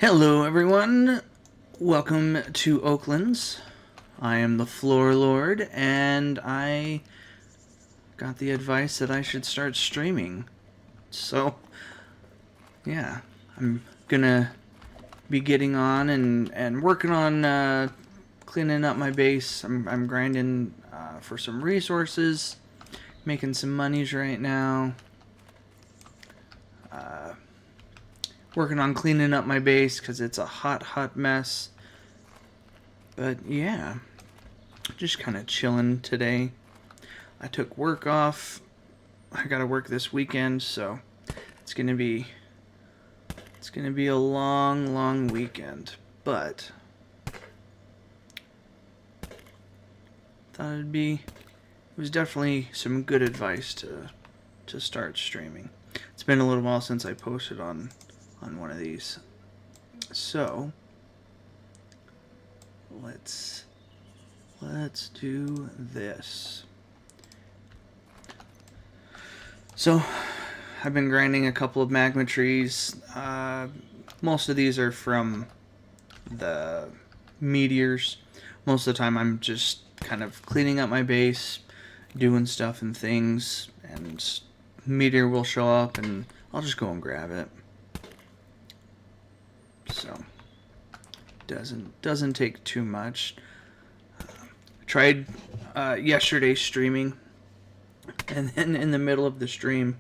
Hello everyone, welcome to Oaklands. I am the Floor Lord, and I got the advice that I should start streaming. So, yeah, I'm gonna be getting on and working on cleaning up my base. I'm grinding for some resources, making some monies right now. Working on cleaning up my base because it's a hot mess. But yeah, just kind of chilling today. I took work off. I gotta work this weekend, so it's gonna be a long weekend. But thought it was definitely some good advice to start streaming. It's been a little while since I posted on one of these, so let's do this. So I've been grinding a couple of magma trees. Most of these are from the meteors. Most of the time I'm just kind of cleaning up my base, doing stuff and things, and meteor will show up and I'll just go and grab it. So doesn't take too much. I tried yesterday streaming, and then in the middle of the stream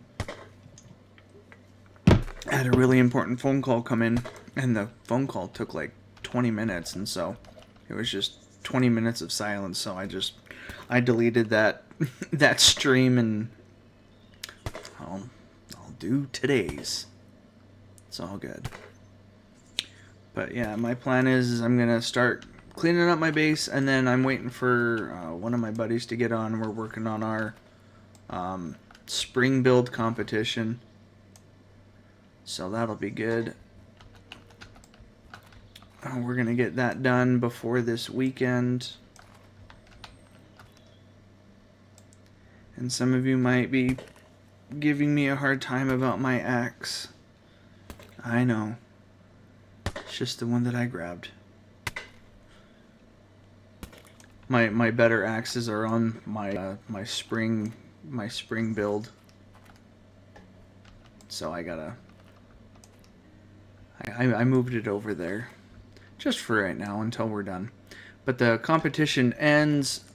I had a really important phone call come in, and the phone call took like 20 minutes, and so it was just 20 minutes of silence. So I deleted that that stream, and I'll do today's. It's all good. But yeah, my plan is I'm gonna start cleaning up my base, and then I'm waiting for one of my buddies to get on. We're working on our spring build competition, so that'll be good. We're gonna get that done before this weekend. And some of you might be giving me a hard time about my axe. I know. It's just the one that I grabbed. My better axes are on my spring build. So I moved it over there just for right now until we're done. But the competition ends.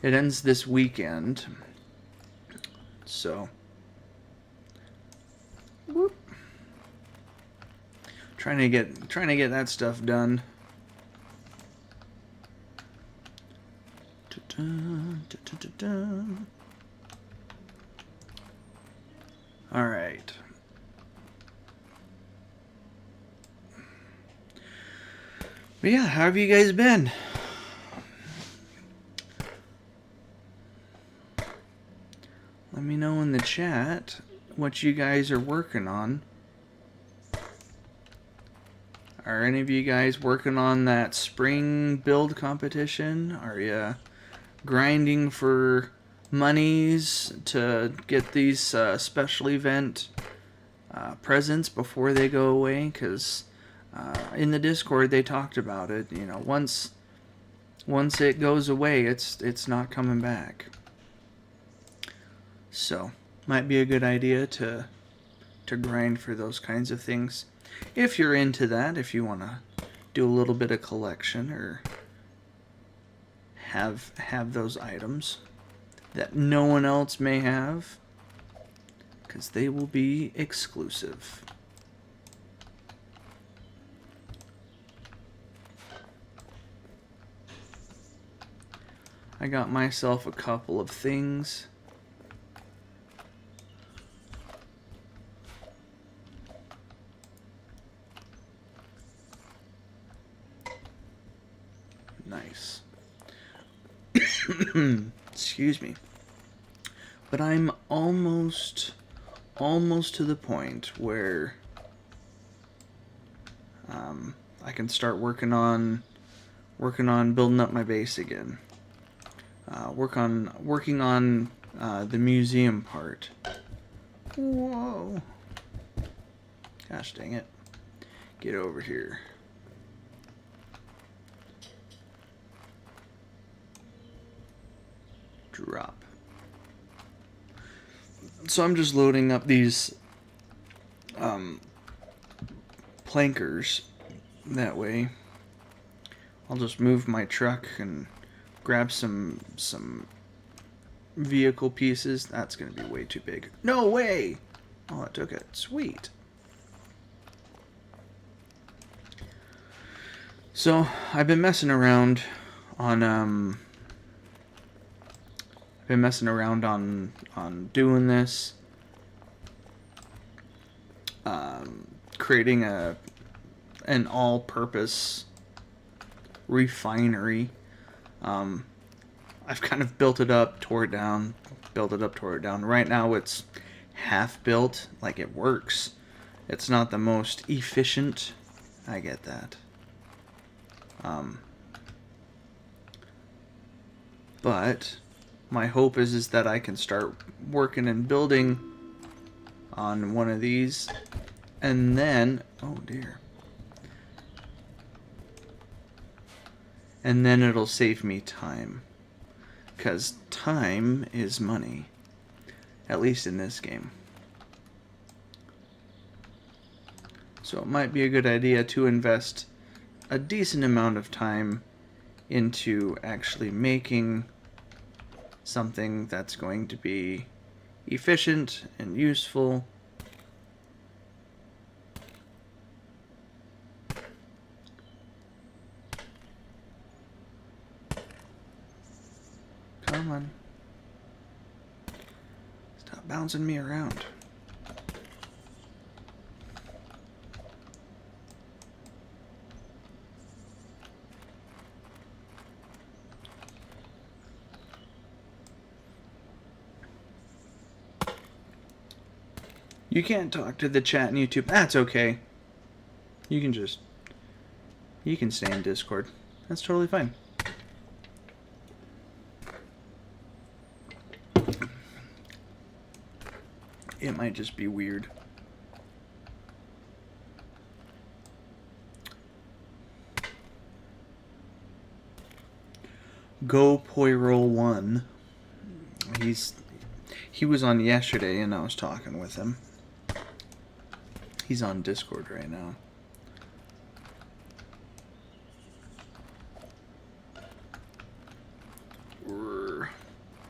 It ends this weekend. So. Whoop. Trying to get that stuff done. All right. But yeah, how have you guys been? Let me know in the chat what you guys are working on. Are any of you guys working on that spring build competition? Are you grinding for monies to get these special event presents before they go away? Because in the Discord they talked about it. You know, once it goes away, it's not coming back. So might be a good idea to grind for those kinds of things. If you're into that, if you want to do a little bit of collection or have those items that no one else may have, because they will be exclusive. I got myself a couple of things. Nice. Excuse me. But I'm almost to the point where I can start working on building up my base again. Working on the museum part. Whoa. Gosh dang it. Get over here. Drop. So I'm just loading up these plankers. That way I'll just move my truck and grab some vehicle pieces. That's gonna be way too big. No way! Oh, it took it. Sweet. So I've been messing around on doing this, creating an all-purpose refinery. I've kind of built it up, tore it down, built it up, tore it down. Right now it's half built, like it works. It's not the most efficient. I get that. But my hope is that I can start working and building on one of these, and then, oh dear, and then it'll save me time, because time is money, at least in this game. So it might be a good idea to invest a decent amount of time into actually making something that's going to be efficient and useful. Come on. Stop bouncing me around. You can't talk to the chat in YouTube. That's okay. You can stay in Discord. That's totally fine. It might just be weird. Go Poirot 1. He was on yesterday and I was talking with him. He's on Discord right now.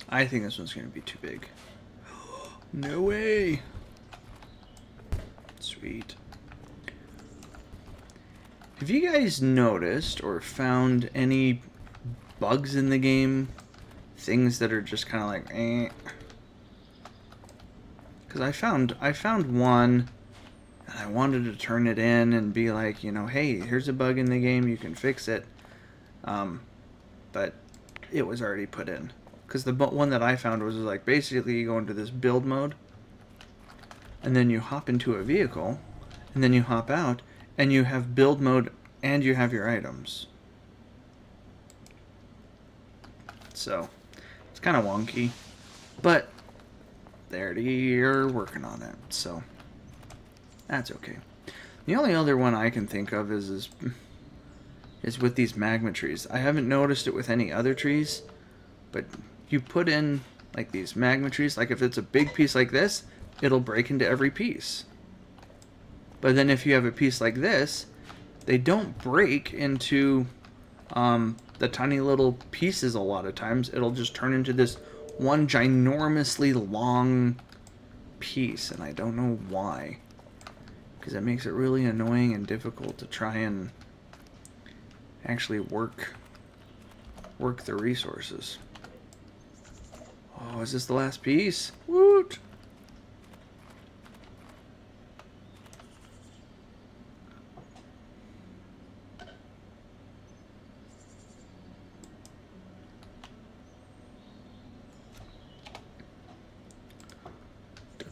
I think this one's going to be too big. No way. Sweet. Have you guys noticed or found any bugs in the game? Things that are just kind of like, eh. Because I found one, and I wanted to turn it in and be like, you know, hey, here's a bug in the game, you can fix it. But it was already put in. Because the one that I found was like, basically you go into this build mode, and then you hop into a vehicle, and then you hop out, and you have build mode, and you have your items. So, it's kind of wonky, but they're working on it, so that's okay. The only other one I can think of is with these magma trees. I haven't noticed it with any other trees, but you put in like these magma trees, like if it's a big piece like this, it'll break into every piece. But then if you have a piece like this, they don't break into the tiny little pieces a lot of times. It'll just turn into this one ginormously long piece, and I don't know why. Because it makes it really annoying and difficult to try and actually work the resources. Oh, is this the last piece? Woot!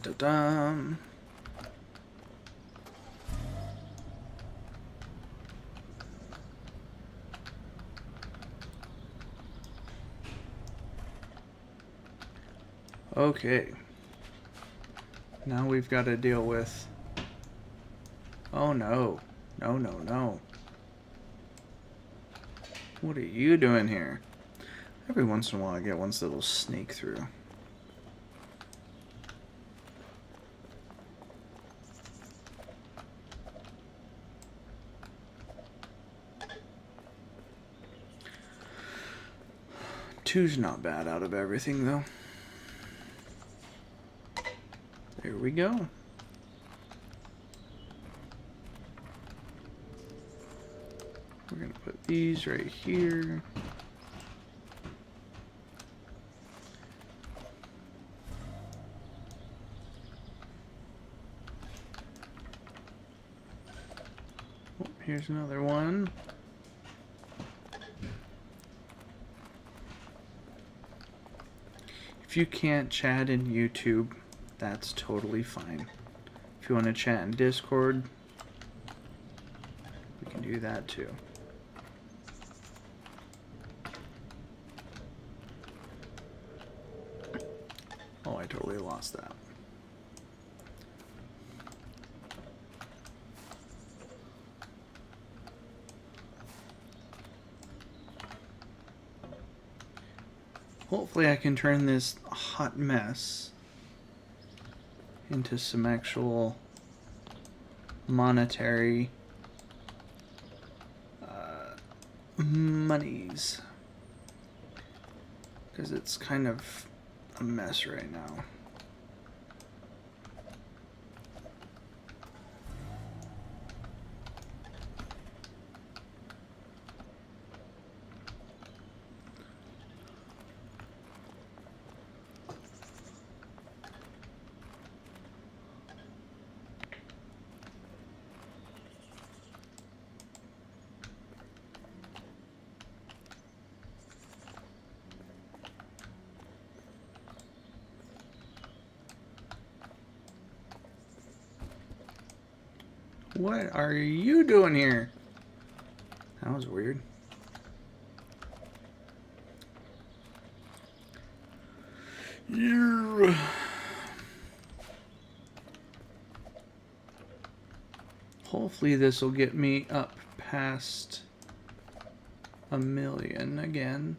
Da-da-dum. Okay. Now we've got to deal with... Oh no. No, no, no. What are you doing here? Every once in a while I get ones that'll sneak through. Two's not bad out of everything, though. There we go. We're going to put these right here. Oh, here's another one. If you can't chat in YouTube, that's totally fine. If you want to chat in Discord, we can do that too. Oh, I totally lost that. Hopefully I can turn this hot mess into some actual monetary monies, because it's kind of a mess right now. What are you doing here? That was weird. Hopefully this will get me up past 1,000,000 again.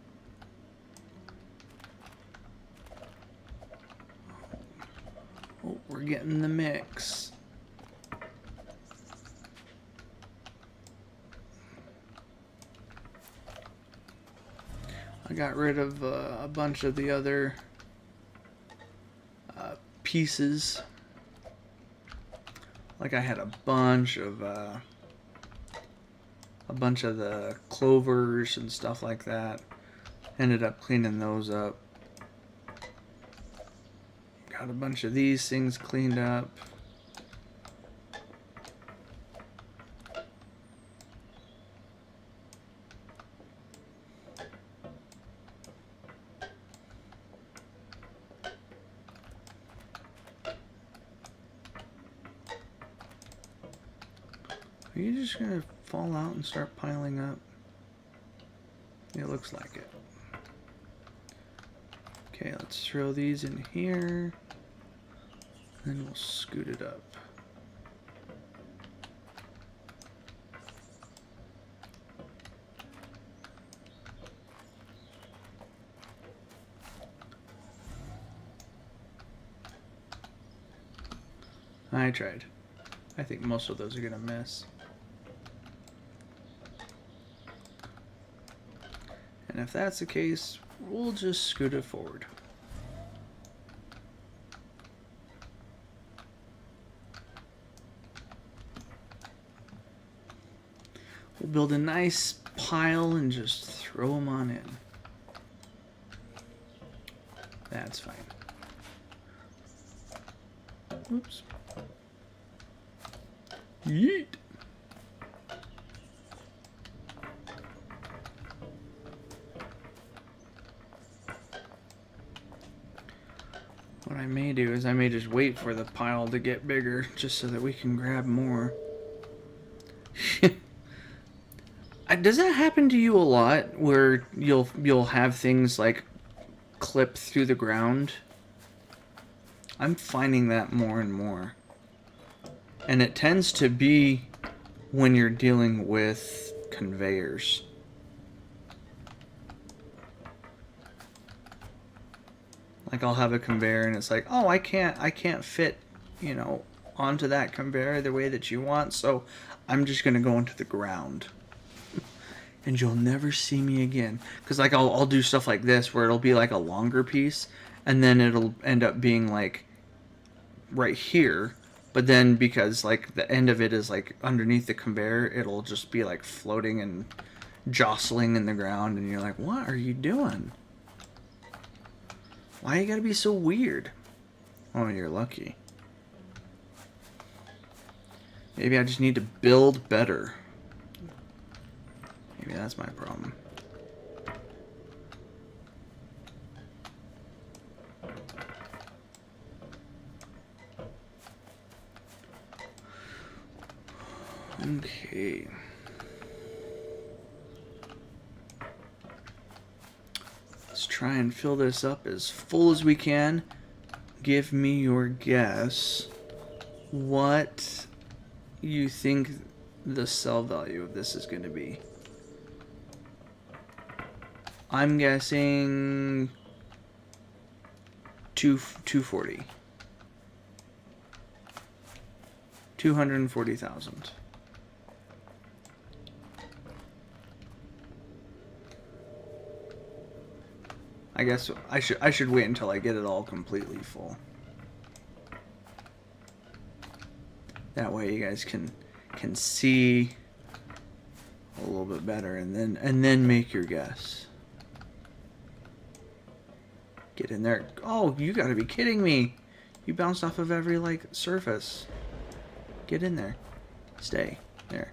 Oh, we're getting the mix. I got rid of a bunch of the other pieces. Like I had a bunch of the clovers and stuff like that. Ended up cleaning those up. Got a bunch of these things cleaned up. Are you just gonna fall out and start piling up? It looks like it. Okay, let's throw these in here. Then we'll scoot it up. I tried. I think most of those are gonna miss. And if that's the case, we'll just scoot it forward. We'll build a nice pile and just throw them on in. That's fine. Oops. Yeet. What I may do is I may just wait for the pile to get bigger just so that we can grab more. Does that happen to you a lot where you'll have things like clip through the ground? I'm finding that more and more. And it tends to be when you're dealing with conveyors. Like I'll have a conveyor and it's like, oh, I can't fit, you know, onto that conveyor the way that you want, so I'm just gonna go into the ground. And you'll never see me again. Because like I'll do stuff like this where it'll be like a longer piece and then it'll end up being like right here. But then because like the end of it is like underneath the conveyor, it'll just be like floating and jostling in the ground and you're like, what are you doing? Why you gotta be so weird? Oh, you're lucky. Maybe I just need to build better. Maybe that's my problem. Okay. Let's try and fill this up as full as we can. Give me your guess. What you think the sell value of this is going to be? I'm guessing 240. 240,000. I guess I should wait until I get it all completely full. That way you guys can see a little bit better and then make your guess. Get in there. Oh, you gotta be kidding me. You bounced off of every like surface. Get in there. Stay. There.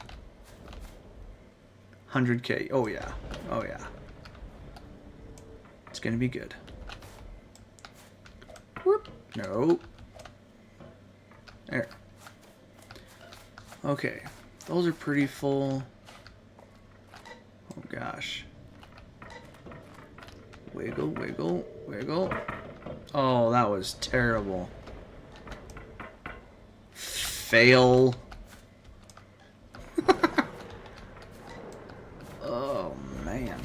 100K. Oh yeah. Oh yeah. It's gonna be good. Whoop. No. There. Okay. Those are pretty full. Oh gosh. Wiggle, wiggle, wiggle. Oh, that was terrible. Fail. Oh, man.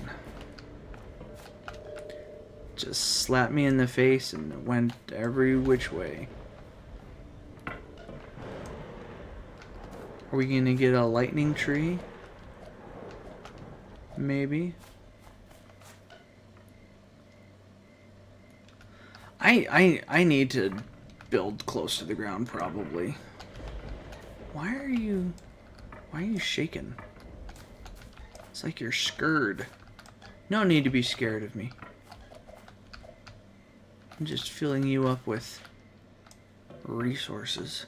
Just slapped me in the face and it went every which way. Are we gonna get a lightning tree? Maybe. I need to build close to the ground probably. Why are you shaking? It's like you're scared. No need to be scared of me. I'm just filling you up with resources.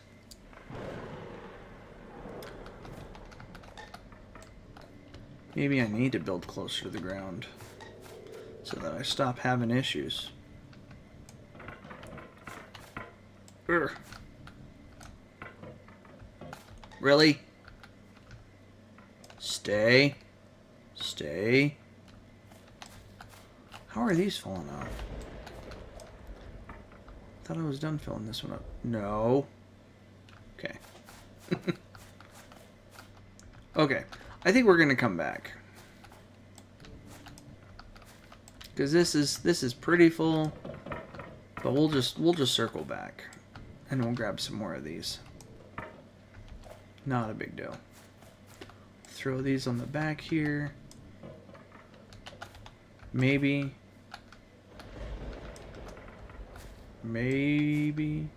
Maybe I need to build closer to the ground so that I stop having issues. Urgh. Really? Stay. Stay. How are these falling off? Thought I was done filling this one up. No. Okay. Okay. I think we're gonna come back. Because this is pretty full. But we'll just circle back. And we'll grab some more of these. Not a big deal. Throw these on the back here. Maybe. Maybe.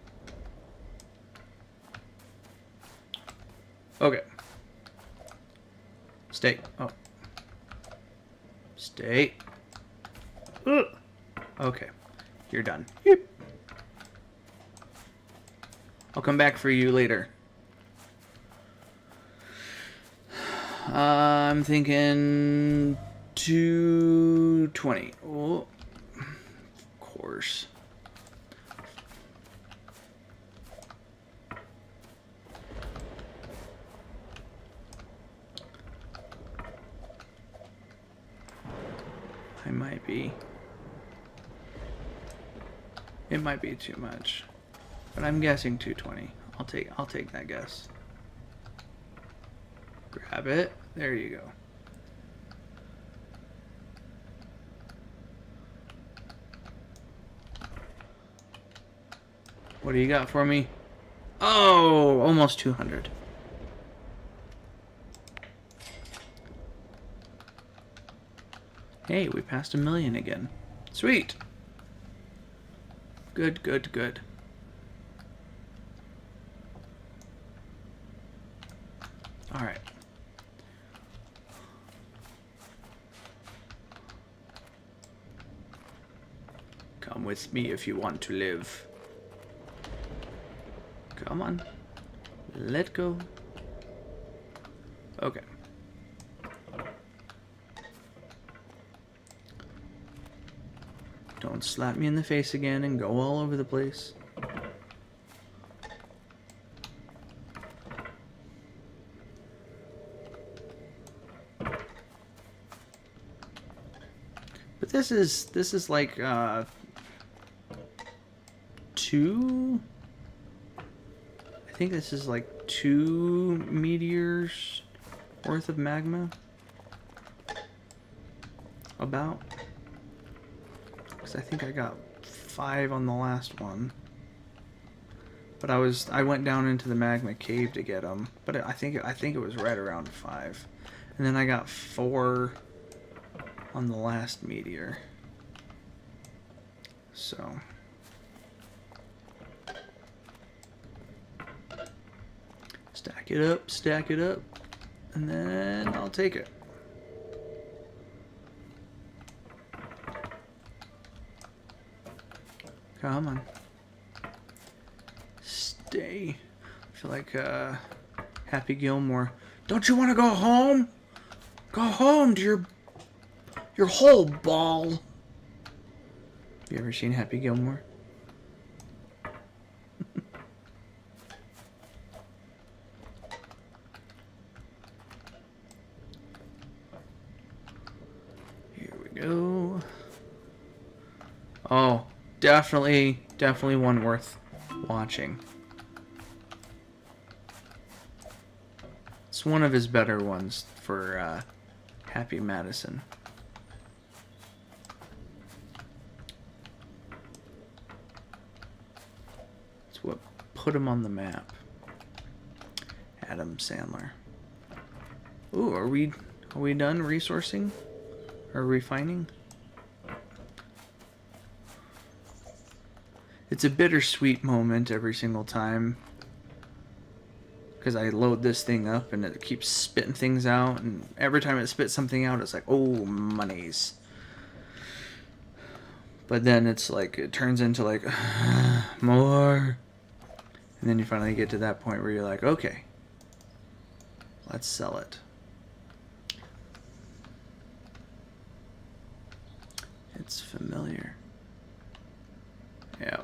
Okay. Stay. Oh. Stay. Ugh. Okay. You're done. Yep. I'll come back for you later. I'm thinking 220. Oh, of course. I might be. It might be too much. But I'm guessing 220. I'll take that guess. Grab it. There you go. What do you got for me? Oh, almost 200. Hey, we passed 1,000,000 again. Sweet. Good, good, good. All right. Come with me if you want to live. Come on. Let go. Okay. Don't slap me in the face again and go all over the place. But this is like 2. I think this is like 2 meteors worth of magma. About. Because I think I got 5 on the last one. But I went down into the magma cave to get them. But I think it was right around 5. And then I got 4 on the last meteor. So stack it up, and then I'll take it. Come on. Stay. I feel like Happy Gilmore. Don't you want to go home? Go home to your whole ball. Have you ever seen Happy Gilmore? Here we go. Oh, definitely one worth watching. It's one of his better ones for Happy Madison. It's what put him on the map. Adam Sandler. Ooh, are we done resourcing or refining? It's a bittersweet moment every single time, because I load this thing up and it keeps spitting things out, and every time it spits something out, it's like, oh, monies. But then it's like, it turns into like, more. And then you finally get to that point where you're like, okay, let's sell it. It's familiar. Yeah.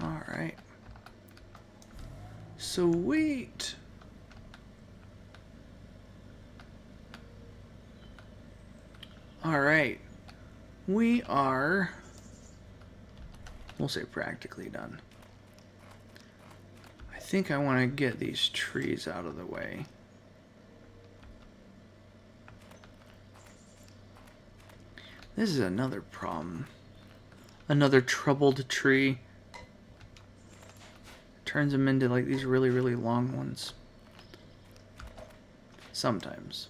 All right. Sweet. All right. We are, we'll say, practically done. I think I want to get these trees out of the way. This is another problem. Another troubled tree. Turns them into like these really, really long ones. Sometimes.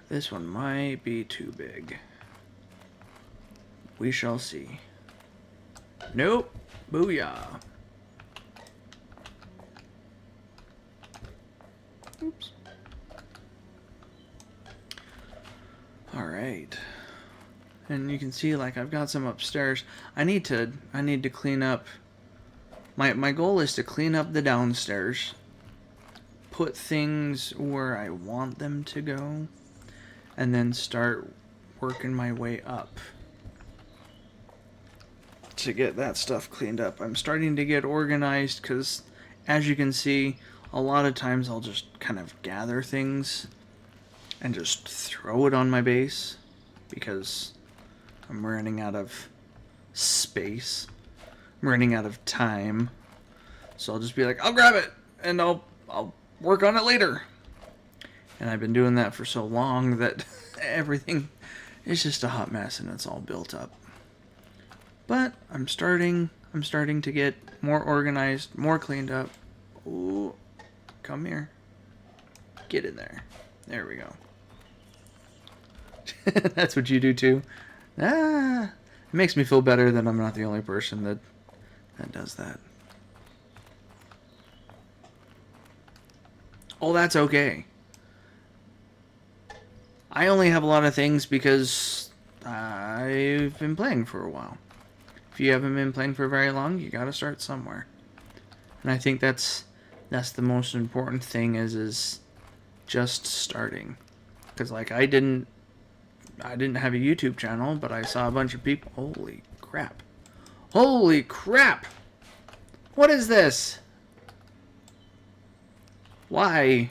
This one might be too big. We shall see. Nope. Booyah. Oops. All right. And you can see, like, I've got some upstairs. I need to clean up. My goal is to clean up the downstairs, put things where I want them to go, and then start working my way up to get that stuff cleaned up. I'm starting to get organized because, as you can see, a lot of times I'll just kind of gather things and just throw it on my base because I'm running out of space. I'm running out of time. So I'll just be like, I'll grab it and I'll work on it later. And I've been doing that for so long that everything is just a hot mess and it's all built up. But I'm starting to get more organized, more cleaned up. Ooh, come here. Get in there. There we go. That's what you do too. It makes me feel better that I'm not the only person that does that. Oh, that's okay. I only have a lot of things because I've been playing for a while. If you haven't been playing for very long, you gotta start somewhere. And I think that's the most important thing is just starting. Because like I didn't have a YouTube channel, but I saw a bunch of people. Holy crap. Holy crap! What is this? Why?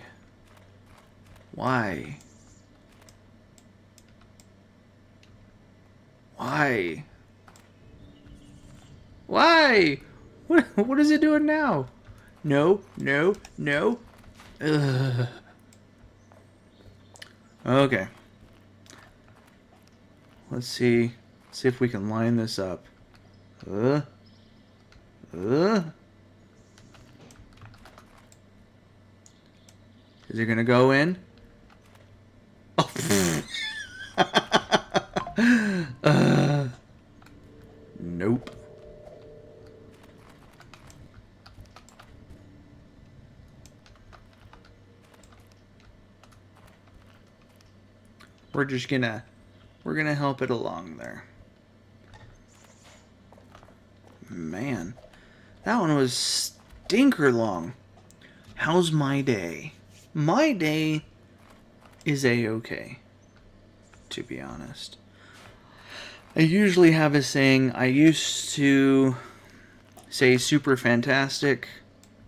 Why? Why? Why? What is it doing now? No, no, no. Ugh. Okay. Let's see if we can line this up. Is it gonna go in? Oh. Nope. We're gonna help it along there. Man, that one was stinker long. How's my day? My day is a-okay, to be honest. I usually have a saying. I used to say super fantastic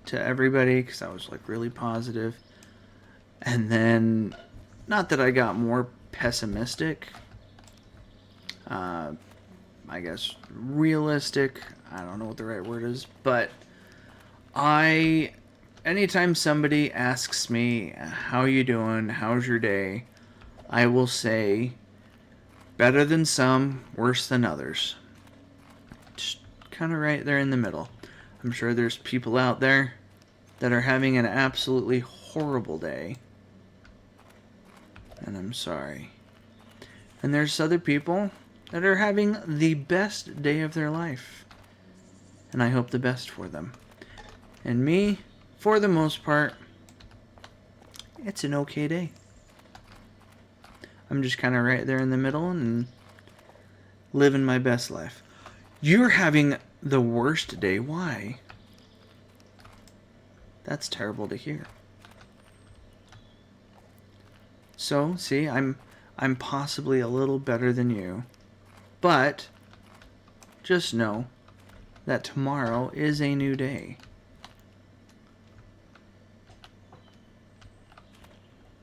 to everybody because I was like really positive. And then, not that I got more pessimistic, I guess realistic, I don't know what the right word is, but anytime somebody asks me, how you doing, how's your day, I will say, better than some, worse than others. Just kind of right there in the middle. I'm sure there's people out there that are having an absolutely horrible day, and I'm sorry. And there's other people that are having the best day of their life, and I hope the best for them. And me, for the most part, it's an okay day. I'm just kind of right there in the middle and living my best life. You're having the worst day. Why? That's terrible to hear. So, see, I'm possibly a little better than you. But just know that tomorrow is a new day.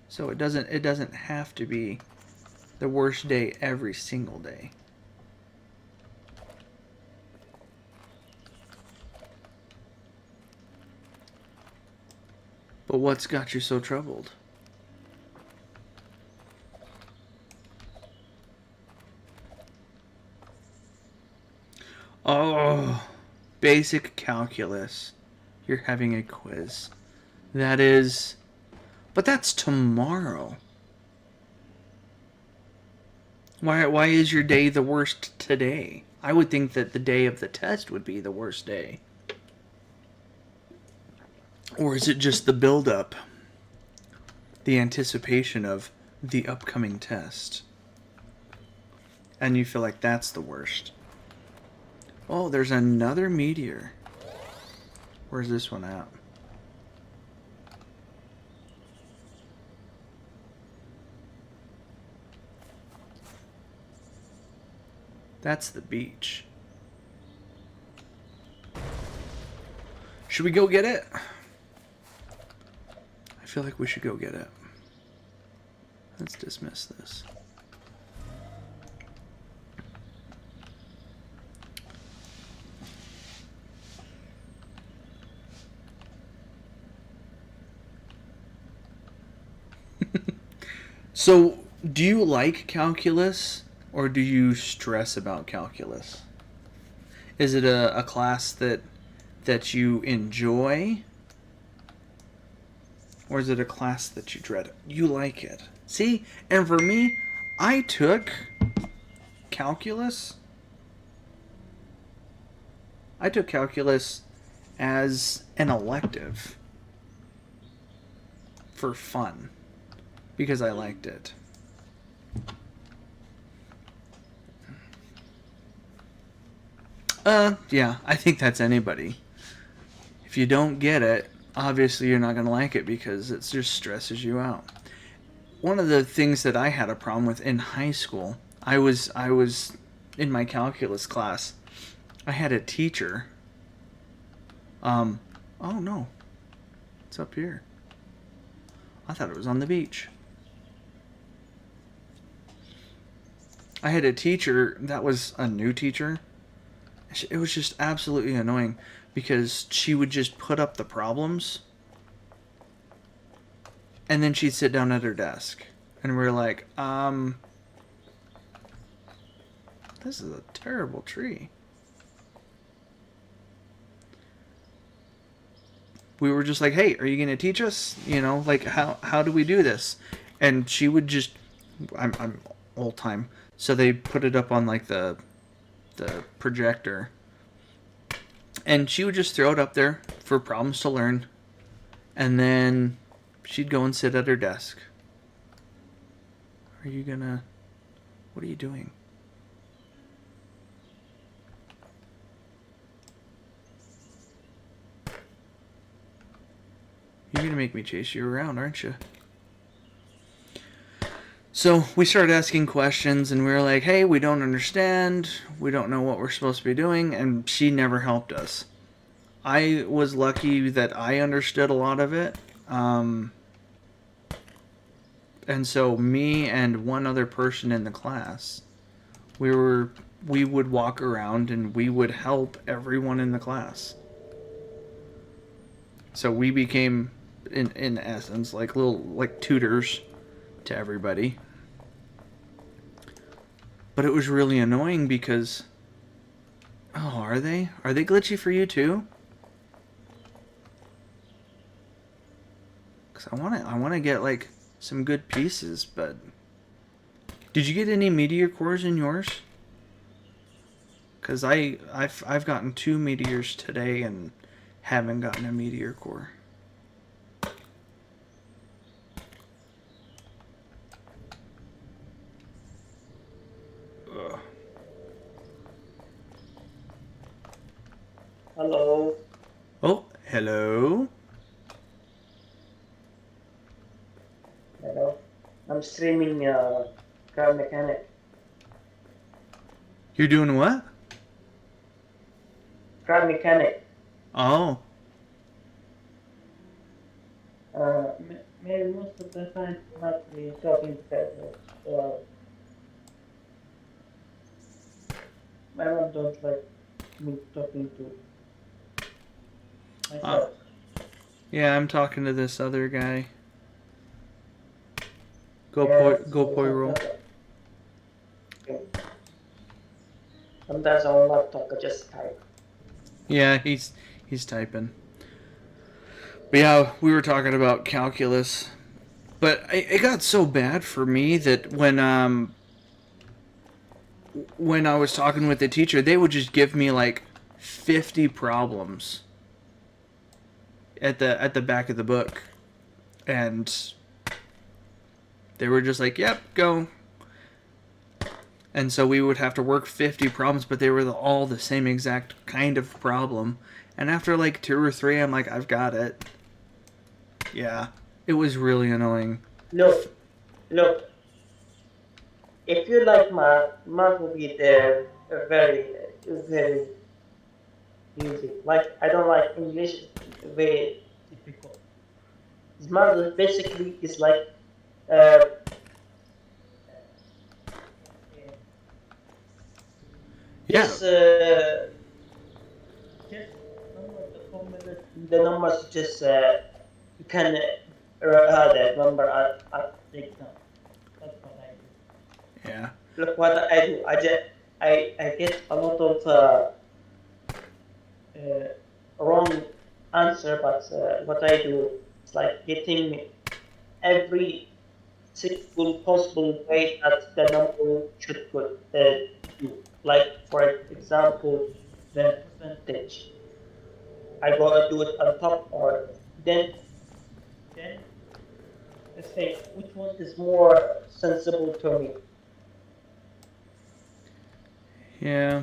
So it doesn't have to be the worst day every single day. But what's got you so troubled? Oh, basic calculus. You're having a quiz. But that's tomorrow. Why is your day the worst today? I would think that the day of the test would be the worst day. Or is it just the build-up? The anticipation of the upcoming test. And you feel like that's the worst. Oh, there's another meteor. Where's this one at? That's the beach. Should we go get it? I feel like we should go get it. Let's dismiss this. So, do you like calculus or do you stress about calculus? Is it a class that you enjoy? Or is it a class that you dread? You like it. See? And for me, I took calculus. I took calculus as an elective for fun because I liked it. Yeah, I think that's anybody. If you don't get it, obviously you're not going to like it because it just stresses you out. One of the things that I had a problem with in high school, I was in my calculus class. I had a teacher. Oh no. It's up here. I thought it was on the beach. I had a teacher that was a new teacher. It was just absolutely annoying because she would just put up the problems and then she'd sit down at her desk and we're like, this is a terrible tree. We were just like, hey, are you going to teach us? You know, like how do we do this? And she would just, I'm old time. So they put it up on like the projector. And she would just throw it up there for problems to learn. And then she'd go and sit at her desk. What are you doing? You're gonna make me chase you around, aren't you? So we started asking questions and we were like, hey, we don't understand. We don't know what we're supposed to be doing. And she never helped us. I was lucky that I understood a lot of it. And so me and one other person in the class, we would walk around and we would help everyone in the class. So we became, in essence, like little tutors to everybody. But it was really annoying because, are they glitchy for you too? Because I want to get like some good pieces, but did you get any meteor cores in yours? Because I've gotten 2 meteors today and haven't gotten a meteor core. Hello. Oh, hello. Hello. I'm streaming car mechanic. You're doing what? Car mechanic. Oh. Maybe most of the time not me talking because my mom don't like me talking to myself. Yeah, I'm talking to this other guy. Go Poirot. Sometimes I will not talk, I just type. Yeah, he's typing. But yeah, we were talking about calculus. But it got so bad for me that when I was talking with the teacher, they would just give me like 50 problems at the back of the book. And they were just like, yep, go. And so we would have to work 50 problems, but they were all the same exact kind of problem. And after like 2 or 3, I'm like, I've got it. Yeah, it was really annoying. Look. If you like math will be there very easy. Like I don't like English, very difficult. Math basically is like Yeah. Just number the formula, the numbers just you can the number at the exam. That's what I do. Yeah. Look what I do. I get a lot of uh, wrong answer, but what I do is like getting every single possible way that the number should do. Like for example, the percentage. I gotta do it on top, or then let's say which one is more sensible to me. Yeah.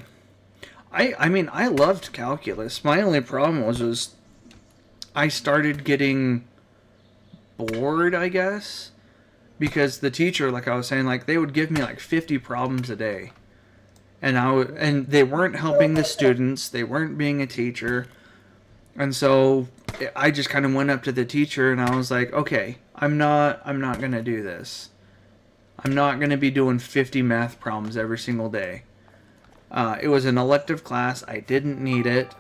I mean, I loved calculus. My only problem was I started getting bored, I guess, because the teacher, like I was saying, like they would give me like 50 problems a day. And they weren't helping the students. They weren't being a teacher. And so I just kind of went up to the teacher and I was like, "Okay, I'm not going to do this. I'm not going to be doing 50 math problems every single day." It was an elective class. I didn't need it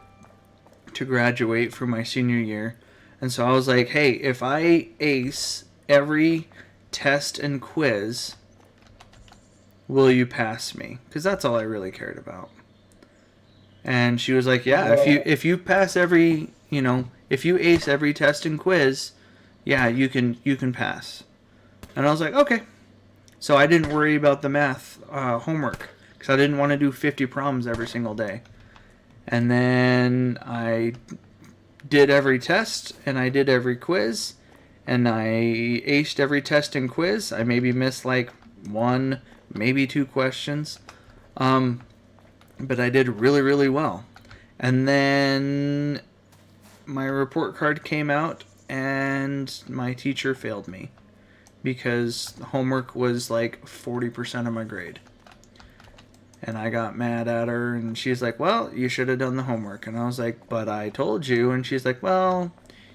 to graduate for my senior year. And so I was like, "Hey, if I ace every test and quiz, will you pass me?" Cuz that's all I really cared about. And she was like, "Yeah, if you pass every, if you ace every test and quiz, yeah, you can pass." And I was like, "Okay." So I didn't worry about the math homework because I didn't want to do 50 problems every single day. And then I did every test and I did every quiz and I aced every test and quiz. I maybe missed like one, maybe two questions. But I did really, really well. And then my report card came out and my teacher failed me because homework was like 40% of my grade. And I got mad at her and she's like, "Well, you should have done the homework." And I was like, "But I told you." And she's like, "Well,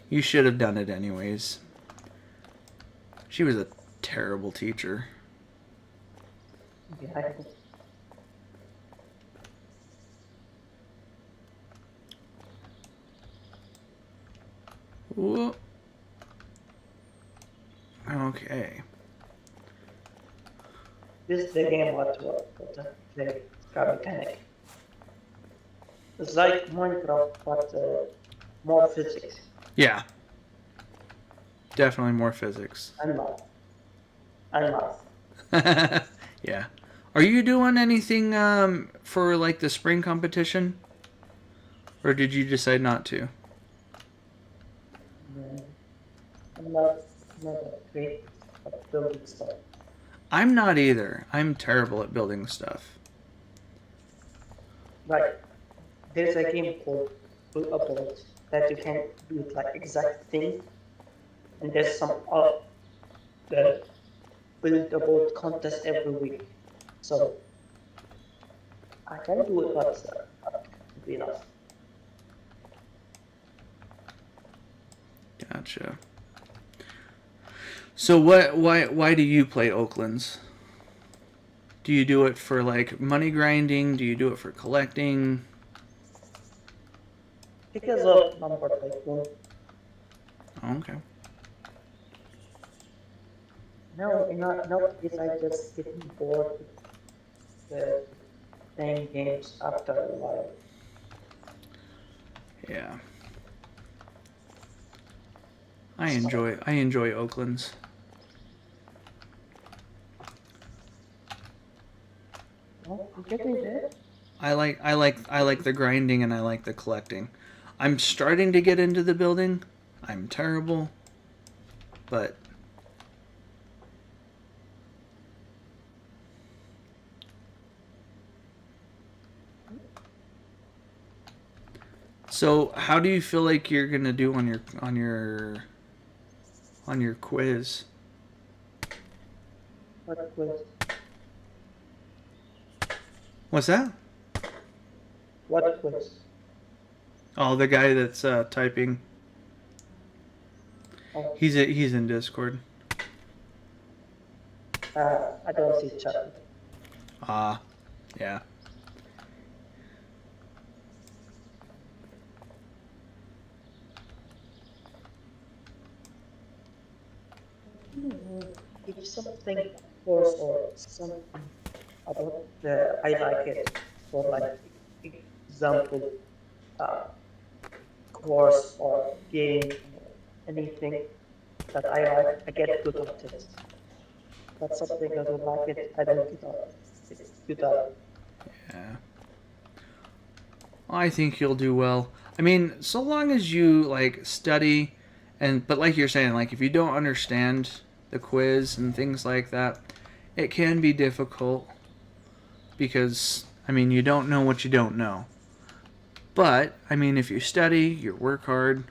you should have done it anyways." She was a terrible teacher. Yeah, Whoa. Okay. this is the game what I play. Car mechanic. It's like Minecraft, but more physics Yeah, definitely more physics. and math and math. Yeah. Are you doing anything for like the spring competition? Or did you decide not to? Mm, I'm not that great at building stuff. I'm not either. I'm terrible at building stuff. Like there's a game called Oaklands that you can do like exact thing, and there's some the build a boat contest every week. So I can do it, but not be enough. Gotcha. So why do you play Oaklands? Do you do it for like money grinding? Do you do it for collecting? Because of number tycoon. Oh, okay. No, nowadays I just getting bored with playing games after a while. Yeah. So, I enjoy Oaklands. well, I'm getting there. I like the grinding and I like the collecting. I'm starting to get into the building. I'm terrible, but so how do you feel like you're gonna do on your quiz? What quiz? What's that? What quiz? Oh, the guy that's typing. Oh, He's in Discord. I don't see chat. Ah, yeah. if something course or something about I like it, for like example, uh, course or game, anything that I like, I get good at it. That's something I don't like it, I don't get good at it. Yeah. I think you'll do well. I mean, so long as you like study but like you're saying, like if you don't understand the quiz and things like that, it can be difficult because I mean, you don't know what you don't know. But I mean, if you study, you work hard,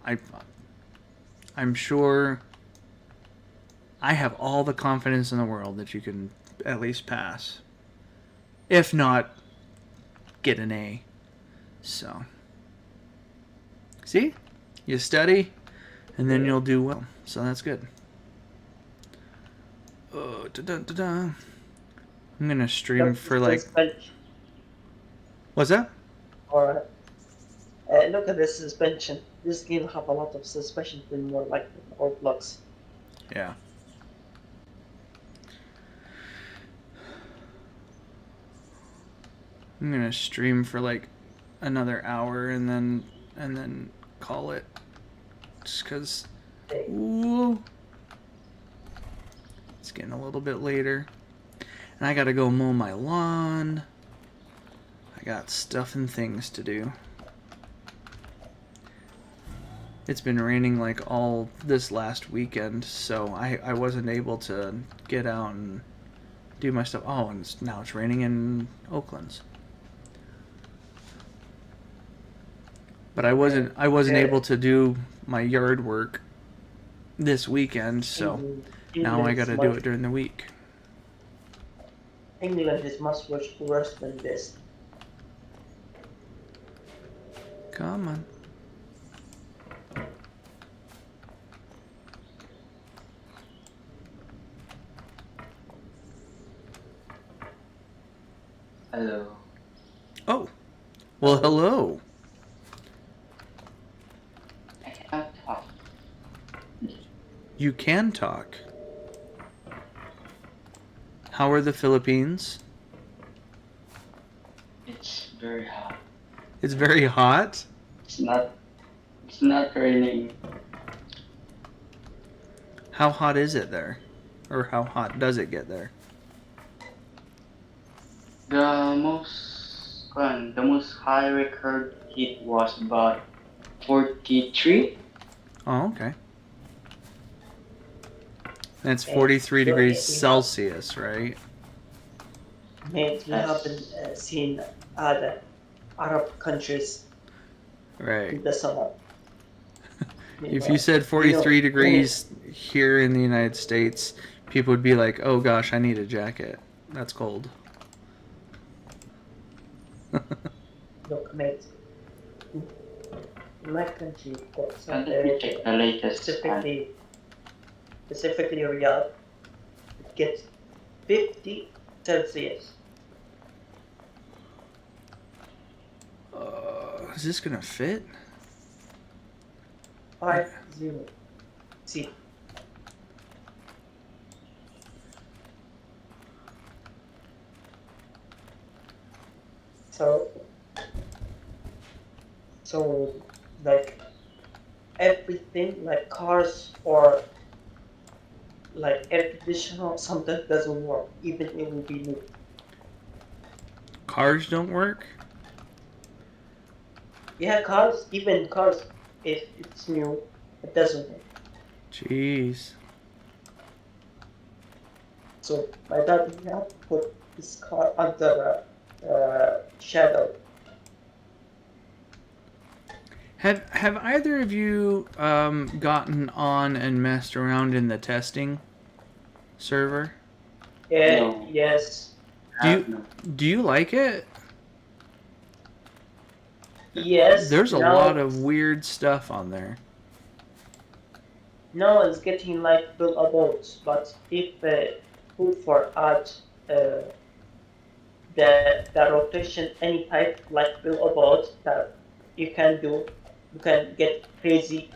I I'm sure I have all the confidence in the world that you can at least pass. If not, get an A. So, see? You study, and then you'll do well. So that's good. Oh, da-da-da-da. I'm going to stream Look, for this like... suspension. What's that? Or look at this suspension. This game have a lot of suspension in more like Roblox. Yeah. I'm going to stream for like another hour and then call it. Just because... Ooh. It's getting a little bit later. And I gotta go mow my lawn. I got stuff and things to do. It's been raining like all this last weekend, so I wasn't able to get out and do my stuff. Oh, and now it's raining in Oaklands. But I wasn't able to do my yard work this weekend, so now I gotta do it during the week. England is much worse than this. Come on. Hello. Oh. Well, hello. I can't talk. You can talk. How are the Philippines? It's very hot. It's very hot. It's not raining. How hot is it there? Or how hot does it get there? The most high record heat was about 43. Oh, okay. That's 43 degrees Celsius, right? Mate, we haven't seen other Arab countries Right. in the summer. If you said 43 degrees here in the United States, people would be like, oh gosh, I need a jacket. That's cold. Look, mate, in my country, And let me check the latest time. specifically Riyadh, it gets 50 Celsius. Is this gonna fit? 50. See. So like everything like cars or like air conditioner sometimes doesn't work, even it will be new. Cars don't work? Yeah, even cars, if it's new, it doesn't work. Jeez. So my dad had to put his car under shadow. Have either of you gotten on and messed around in the testing server? Yeah, No. yes, Do you like it? yes. There's a now, lot of weird stuff on there. Now it's getting like build abodes, but if put for add the rotation any type like build abode that you can do, you can get crazy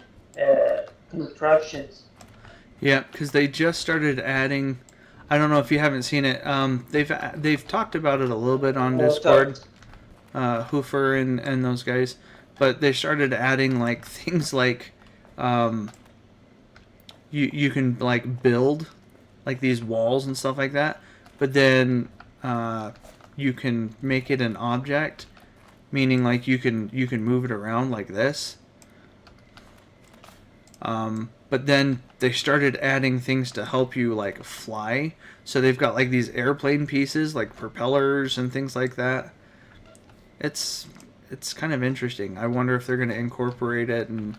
contraptions. Yeah, because they just started adding. I don't know if you haven't seen it. They've talked about it a little bit on Discord, Motors. Hoofer and those guys, but they started adding like things like, um, you can like build like these walls and stuff like that, but then you can make it an object, meaning like you can move it around like this. But then they started adding things to help you like fly. So they've got like these airplane pieces, like propellers and things like that. It's it's kind of interesting. I wonder if they're going to incorporate it and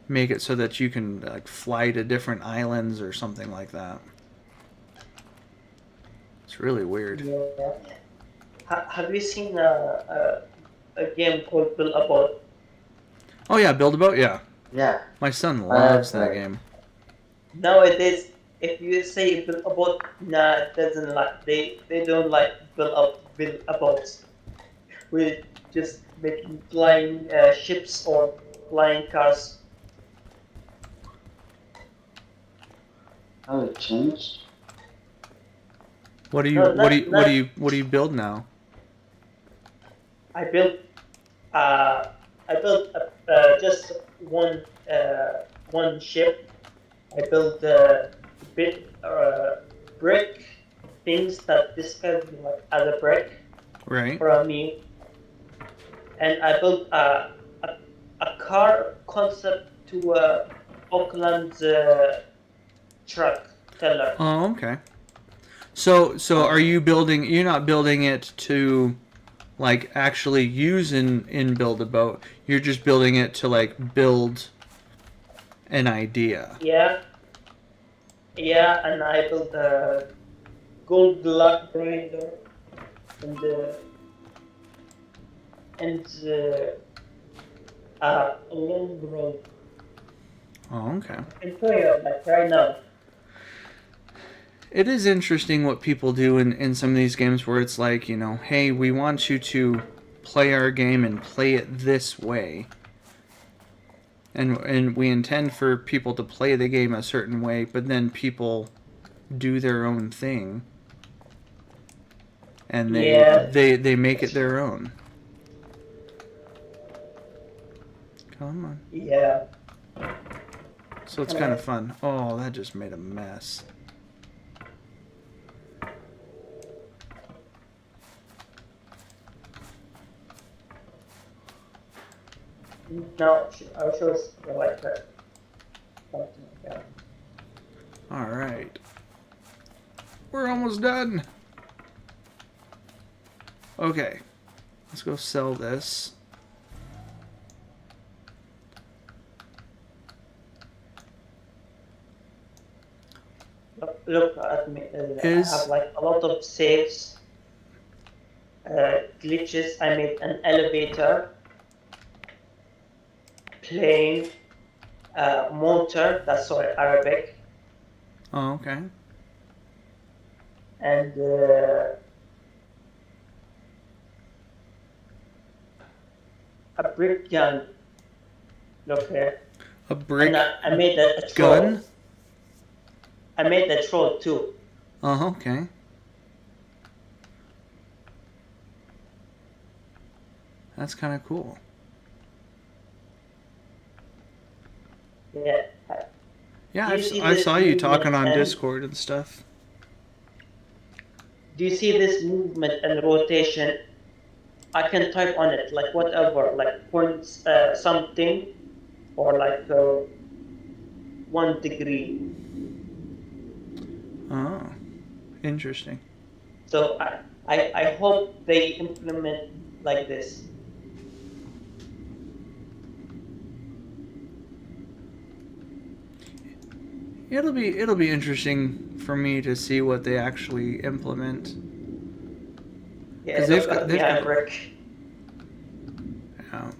make it so that you can like fly to different islands or something like that. It's really weird. Yeah. Have you seen a game called Build a Boat? Oh yeah, Build a Boat. Yeah, Yeah. my son I loves have that heard. game. Nowadays, if you say Build a Boat, nah, it doesn't like they don't like build a boat. We just making flying ships or flying cars. Oh, it changed? What do you No, what do you not what do not. you what do you build now? I built uh I built just one ship. I built bit brick things that describe me like as a brick Right. from me, and I built a car concept to Oakland's truck teller. Oh, okay. So are you building? You're not building it to like actually use in Build a Boat. You're just building it to like build an idea. Yeah, yeah, and I built a gold luck grinder and and a long road. Oh, okay. I can show you like right now. It is interesting what people do in some of these games where it's like, you know, hey, we want you to play our game and play it this way. And we intend for people to play the game a certain way, but then people do their own thing. And Yeah, they make it their own. Come on. yeah. So it's kind of fun. Oh, that just made a mess. No, I'll show you like that. Something like that. All right. We're almost done. Okay. Let's go sell this. Look at me. I Is have like a lot of saves, glitches. I made an elevator, plane, motor. That's sorry, Arabic, Oh, okay. and a brick gun. Look here, A brick and I made a gun? troll. I made a troll too. Oh, okay. That's kind of cool. Yeah. Yeah, Do you see I this saw you movement talking on and Discord and stuff. do you see this movement and rotation? I can type on it like whatever, like points something, or like 1 degree. Oh, interesting. So I hope they implement like this. It'll be interesting for me to see what they actually implement. Yeah, 'Cause look at me, I'm got Rick. yeah.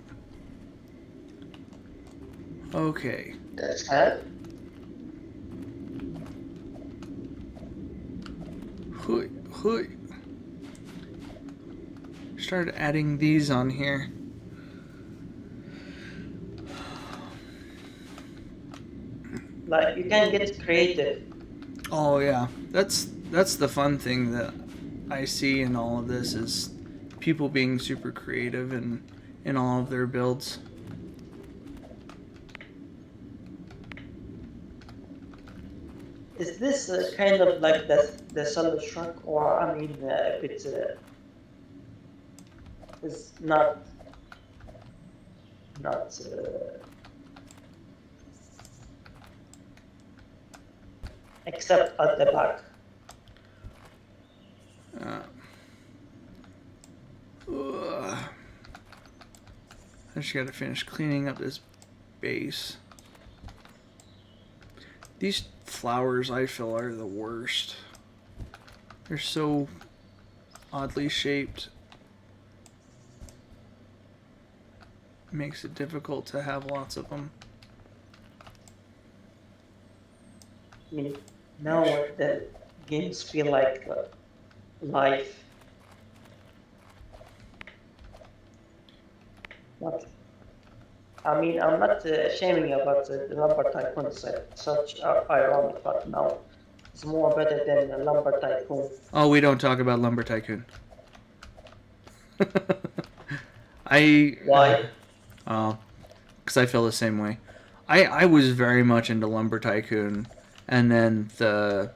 Okay. Huh? Hui, hui. Started adding these on here. Like you can get creative. Oh yeah, that's the fun thing that I see in all of this is people being super creative in all of their builds. Is this kind of like the solid shrunk, or I mean, if it's is not except at the back. Ugh. I just gotta finish cleaning up this base. These flowers I feel are the worst. They're so oddly shaped. Makes it difficult to have lots of them. I mean, now the games feel like life. Not, I mean, I'm not shaming about the lumber tycoon such ironic, but now it's more better than the lumber tycoon. Oh, we don't talk about Lumber Tycoon. I Why? because I feel the same way. I was very much into Lumber Tycoon, and then the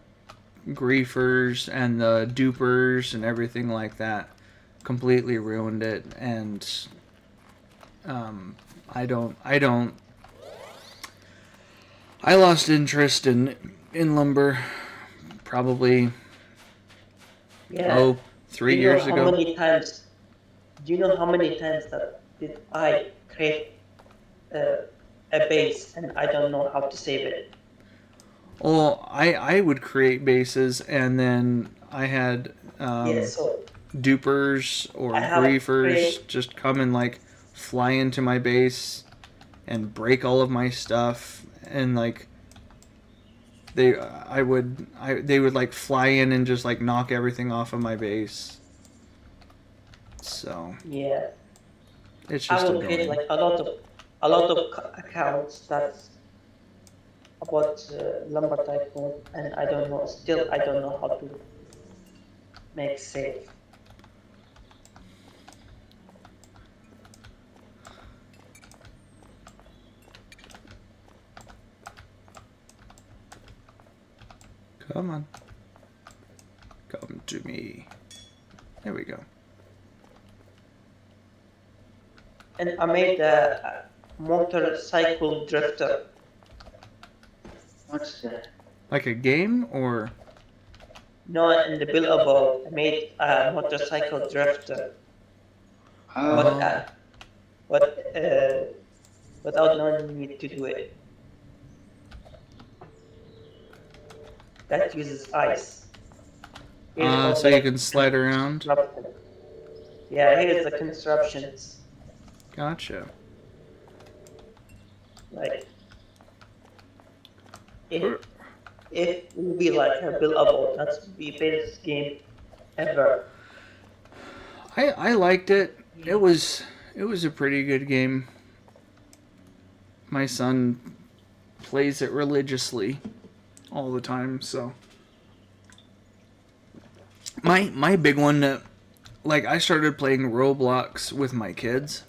griefers and the dupers and everything like that completely ruined it. And I lost interest in lumber probably Yeah. 3 years How ago. many times? Do you know how many times that did I create a base and I don't know how to save it? Well, I would create bases, and then I had Yeah, so dupers or I have griefers create. just come and like fly into my base and break all of my stuff, and like they would like fly in and just like knock everything off of my base. So Yeah, it's I just will create annoying. like a lot of accounts that's about lumber tycoon, and I don't know. Still, I don't know how to make safe. Come on, come to me. There we go. And I made a motorcycle drifter. What's that? Like a game or No, in the build above, I made a motorcycle drifter, but Oh, uh, but uh, without knowing me to do it. That uses ice. Here's all so you the can slide around. construction. Yeah, here's the constructions. Gotcha. Like if it will be like a buildable, that's the best game ever. I liked it. It was a pretty good game. My son plays it religiously all the time, so my big one that like I started playing Roblox with my kids.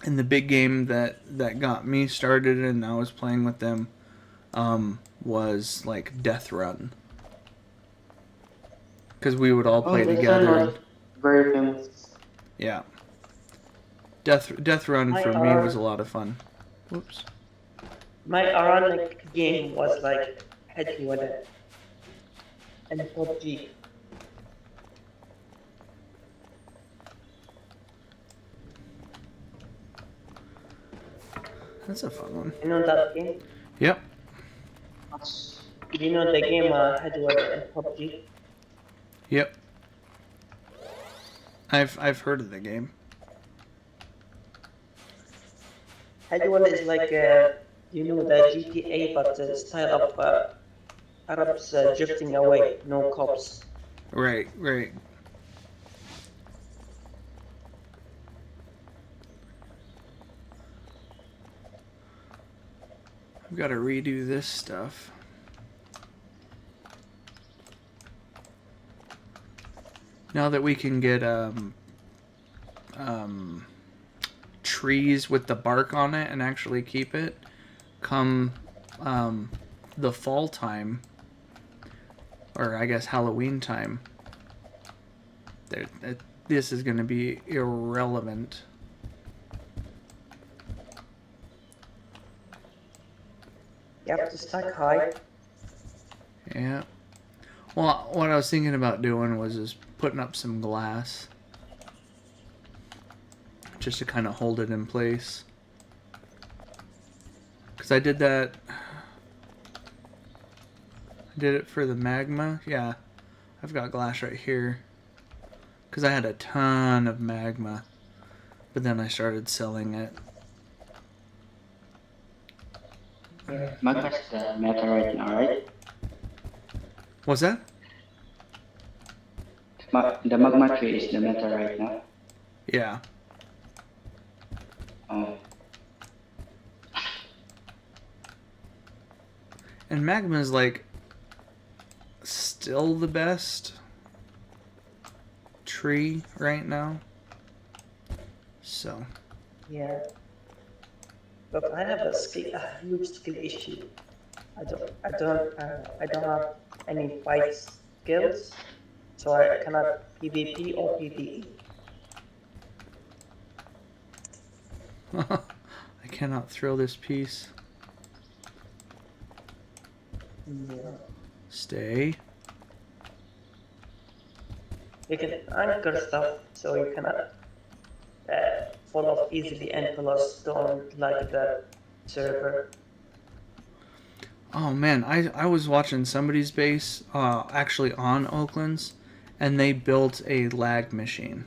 And the big game that got me started and I was playing with them was like Death Run. Cuz we would all play oh, this one together was and very famous. yeah. Death Run My for me was a lot of fun. Whoops. my ironic game was like Head Winner and PUBG. That's a fun one. You know that game? Yep. Do you know the game Head Winner and PUBG? Yep. I've heard of the game. Head Winner is like you know the GTA, but the style of Arabs drifting away, no cops. Right, right. I've got to redo this stuff. Now that we can get trees with the bark on it and actually keep it, come the fall time, or I guess Halloween time, this is going to be irrelevant. You have to stack high. Yeah. Well, what I was thinking about doing was just putting up some glass, just to kind of hold it in place. Because I did that. I did it for the magma. Yeah, I've got glass right here. Because I had a ton of magma, but then I started selling it. Magma's the meta right now, right? What's that? The magma tree is the meta right now. Yeah. Oh. And magma is like still the best tree right now. So. Yeah. But I have a huge skill issue. I don't have any fight skills, so I cannot PvP or PvE. I cannot throw this piece. Yeah. Stay. You can anchor stuff, so you cannot fall off easily, and plus don't like the server. Oh man, I was watching somebody's base, actually on Oaklands, and they built a lag machine.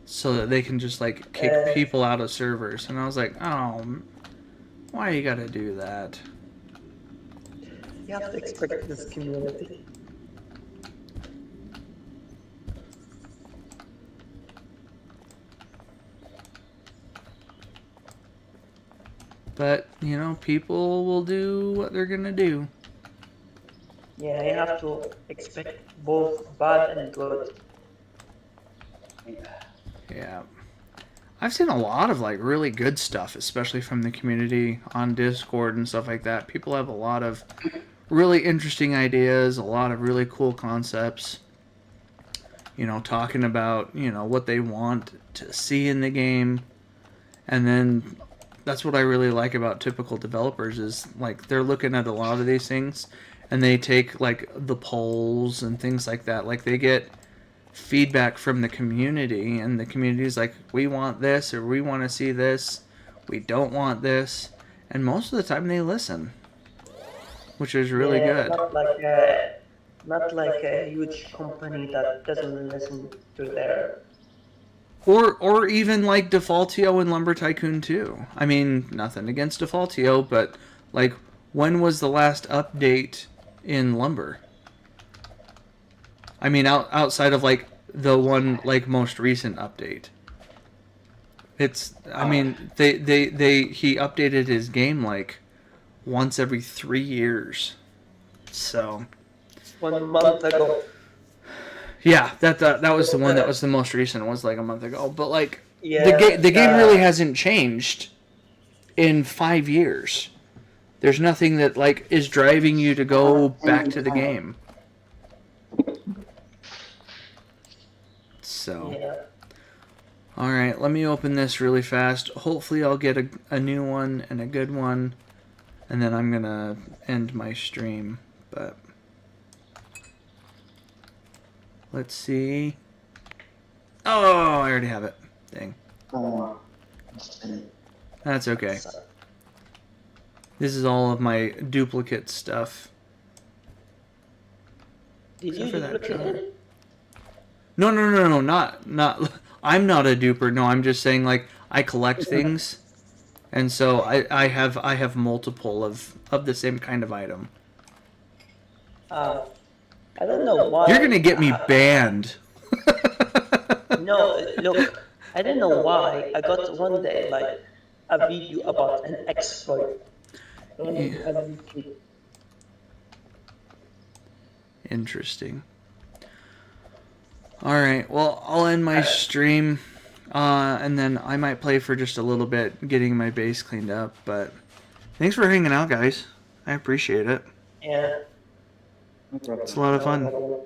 So that they can just like kick people out of servers. And I was like, oh, why you gotta do that? You have to expect this community. But, you know, people will do what they're gonna do. Yeah, you have to expect both bad and good. Yeah. I've seen a lot of like really good stuff, especially from the community on Discord and stuff like that. People have a lot of really interesting ideas, a lot of really cool concepts. You know, talking about, you know, what they want to see in the game. And then that's what I really like about typical developers is like they're looking at a lot of these things and they take like the polls and things like that. Like they get feedback from the community and the community's like, we want this or we want to see this. We don't want this. And most of the time they listen, which is really good. Not like a huge company that doesn't listen to their. Or even like Defaultio and Lumber Tycoon 2. I mean, nothing against Defaultio, but like, when was the last update in Lumber? I mean, outside of like the one like most recent update. It's, I mean, he updated his game like once every 3 years. So 1 month ago. yeah, that was the one that was the most recent. It was like a month ago. But like Yeah, the game really hasn't changed in 5 years. There's nothing that like is driving you to go back to the game. So, Yeah. all right, let me open this really fast. Hopefully, I'll get a new one and a good one, and then I'm gonna end my stream. But let's see. Oh, I already have it. Dang. Oh. That's okay. This is all of my duplicate stuff. Did Except you for that duplicate jar. it? No, not. I'm not a duper. No, I'm just saying like I collect things, and so I have multiple of the same kind of item. I don't know why. You're gonna get me banned. No, look, I don't know why. I got one day like a video about an exploit. Yeah. Interesting. Alright, well, I'll end my stream, and then I might play for just a little bit, getting my base cleaned up, but thanks for hanging out, guys. I appreciate it. Yeah. No problem. It's a lot of fun. No problem.